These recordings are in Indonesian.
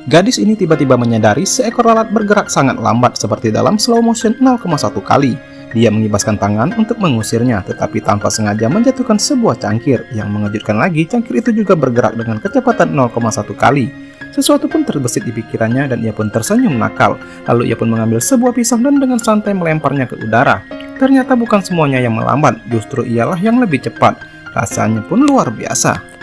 Gadis ini tiba-tiba menyadari seekor lalat bergerak sangat lambat seperti dalam slow motion 0,1 kali. Dia mengibaskan tangan untuk mengusirnya, tetapi tanpa sengaja menjatuhkan sebuah cangkir. Yang mengejutkan lagi, cangkir itu juga bergerak dengan kecepatan 0,1 kali. Sesuatu pun terbesit di pikirannya dan ia pun tersenyum nakal. Lalu ia pun mengambil sebuah pisau dan dengan santai melemparnya ke udara. Ternyata bukan semuanya yang melambat, justru ialah yang lebih cepat. Rasanya pun luar biasa.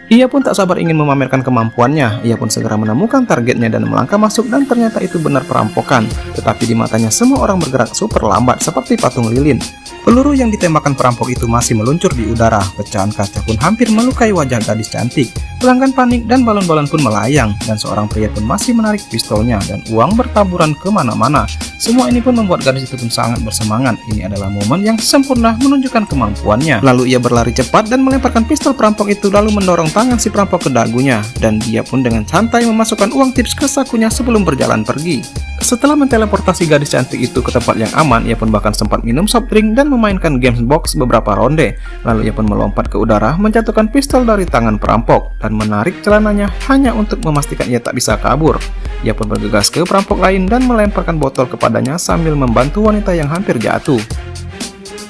Ia pun tak sabar ingin memamerkan kemampuannya. Ia pun segera menemukan targetnya dan melangkah masuk, dan ternyata itu benar perampokan. Tetapi di matanya semua orang bergerak super lambat seperti patung lilin. Peluru yang ditembakkan perampok itu masih meluncur di udara. Pecahan kaca pun hampir melukai wajah gadis cantik. Pelanggan panik dan balon-balon pun melayang, dan seorang pria pun masih menarik pistolnya dan uang bertaburan kemana-mana. Semua ini pun membuat gadis itu pun sangat bersemangat. Ini adalah momen yang sempurna menunjukkan kemampuannya. Lalu ia berlari cepat dan melemparkan pistol perampok itu, lalu mendorong tangan si perampok ke dagunya, dan dia pun dengan santai memasukkan uang tips ke sakunya sebelum berjalan pergi. Setelah menteleportasi gadis cantik itu ke tempat yang aman, ia pun bahkan sempat minum soft drink dan memainkan games box beberapa ronde. Lalu ia pun melompat ke udara, menjatuhkan pistol dari tangan perampok dan menarik celananya hanya untuk memastikan ia tak bisa kabur. Ia pun bergegas ke perampok lain dan melemparkan botol kepadanya sambil membantu wanita yang hampir jatuh.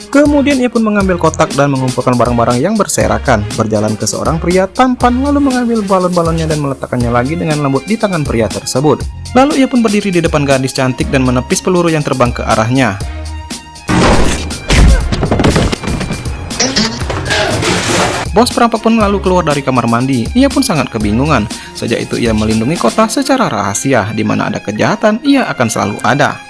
Kemudian ia pun mengambil kotak dan mengumpulkan barang-barang yang berserakan, berjalan ke seorang pria tampan, lalu mengambil balon-balonnya dan meletakkannya lagi dengan lembut di tangan pria tersebut. Lalu ia pun berdiri di depan gadis cantik dan menepis peluru yang terbang ke arahnya. Bos perampok pun lalu keluar dari kamar mandi. Ia pun sangat kebingungan. Sejak itu ia melindungi kota secara rahasia. Di mana ada kejahatan, ia akan selalu ada.